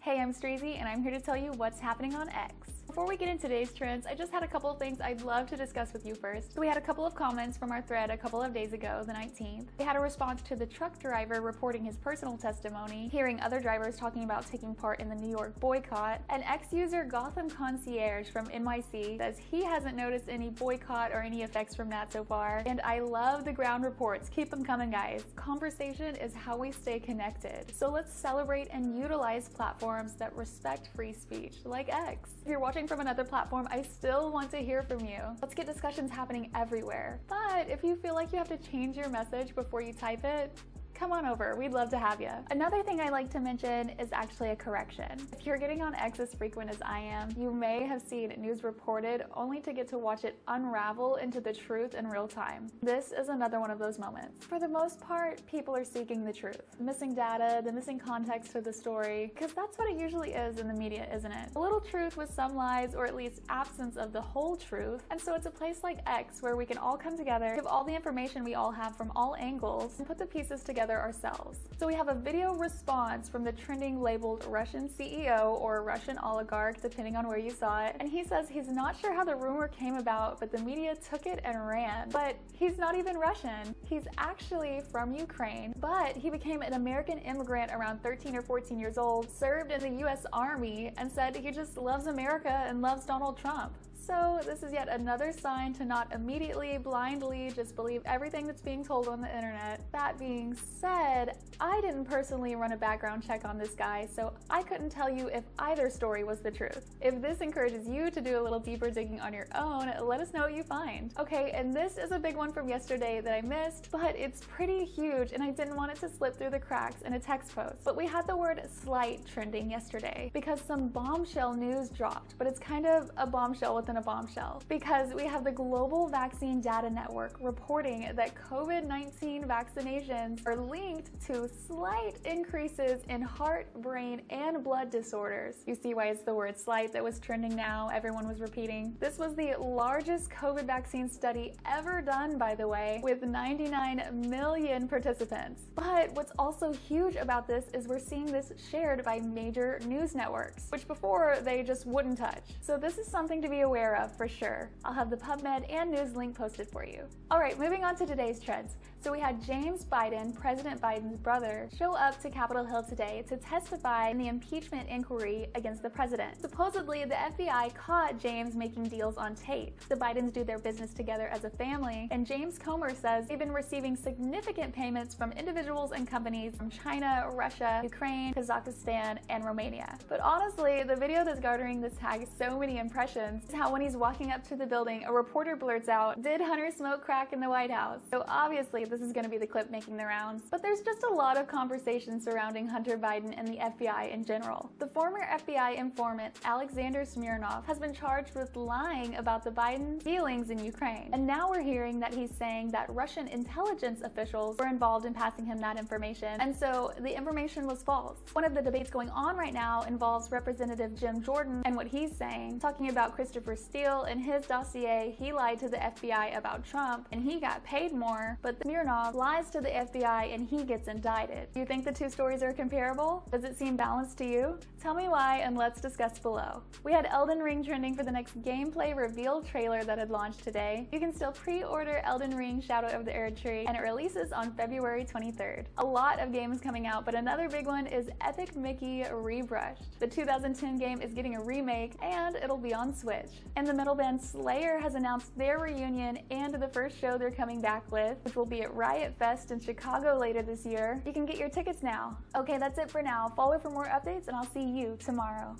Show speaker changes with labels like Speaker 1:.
Speaker 1: Hey, I'm Streezy, and I'm here to tell you what's happening on X. Before we get into today's trends, I just had a couple of things I'd love to discuss with you first. So we had a couple of comments from our thread a couple of days ago, the 19th. We had a response to the truck driver reporting his personal testimony, hearing other drivers talking about taking part in the New York boycott, and X user Gotham Concierge from NYC says he hasn't noticed any boycott or any effects from that so far, and I love the ground reports. Keep them coming, guys. Conversation is how we stay connected. So let's celebrate and utilize platforms that respect free speech, like X. If you're watching from another platform, I still want to hear from you. Let's get discussions happening everywhere. But if you feel like you have to change your message before you type it, come on over, we'd love to have you. Another thing I like to mention is actually a correction. If you're getting on X as frequent as I am, you may have seen news reported only to get to watch it unravel into the truth in real time. This is another one of those moments. For the most part, people are seeking the truth. Missing data, the missing context to the story, because that's what it usually is in the media, isn't it? A little truth with some lies, or at least absence of the whole truth. And so it's a place like X where we can all come together, give all the information we all have from all angles, and put the pieces together ourselves. So we have a video response from the trending labeled Russian CEO or Russian oligarch, depending on where you saw it, and he says he's not sure how the rumor came about, but the media took it and ran. But he's not even Russian. He's actually from Ukraine, but he became an American immigrant around 13 or 14 years old, served in the US Army, and said he just loves America and loves Donald Trump. So this is yet another sign to not immediately, blindly just believe everything that's being told on the internet. That being said, I didn't personally run a background check on this guy, so I couldn't tell you if either story was the truth. If this encourages you to do a little deeper digging on your own, let us know what you find. Okay, and this is a big one from yesterday that I missed, but it's pretty huge and I didn't want it to slip through the cracks in a text post. But we had the word slight trending yesterday because some bombshell news dropped, but it's kind of a bombshell within a bombshell, because we have the Global Vaccine Data Network reporting that COVID-19 vaccinations are linked to slight increases in heart, brain, and blood disorders. You see why it's the word slight that was trending now, everyone was repeating. This was the largest COVID vaccine study ever done, by the way, with 99 million participants. But what's also huge about this is we're seeing this shared by major news networks, which before they just wouldn't touch. So this is something to be aware of for sure. I'll have the PubMed and news link posted for you. All right, moving on to today's trends. So we had James Biden, President Biden's brother, show up to Capitol Hill today to testify in the impeachment inquiry against the president. Supposedly, the FBI caught James making deals on tape. The Bidens do their business together as a family, and James Comer says they've been receiving significant payments from individuals and companies from China, Russia, Ukraine, Kazakhstan, and Romania. But honestly, the video that's garnering this tag so many impressions is how when he's walking up to the building, a reporter blurts out, "Did Hunter smoke crack in the White House?" So obviously this is going to be the clip making the rounds, but there's just a lot of conversation surrounding Hunter Biden and the FBI in general. The former FBI informant Alexander Smirnov has been charged with lying about the Biden dealings in Ukraine, and now we're hearing that he's saying that Russian intelligence officials were involved in passing him that information, and so the information was false. One of the debates going on right now involves Representative Jim Jordan and what he's saying, talking about Christopher Steele and his dossier. He lied to the FBI about Trump and he got paid more, but Smirnov lies to the FBI and he gets indicted. Do you think the two stories are comparable? Does it seem balanced to you? Tell me why and let's discuss below. We had Elden Ring trending for the next gameplay reveal trailer that had launched today. You can still pre-order Elden Ring Shadow of the Erdtree, and it releases on February 23rd. A lot of games coming out, but another big one is Epic Mickey Rebrushed. The 2010 game is getting a remake and it'll be on Switch. And the metal band Slayer has announced their reunion and the first show they're coming back with, which will be at Riot Fest in Chicago later this year. You can get your tickets now. Okay, that's it for now. Follow for more updates and I'll see you tomorrow.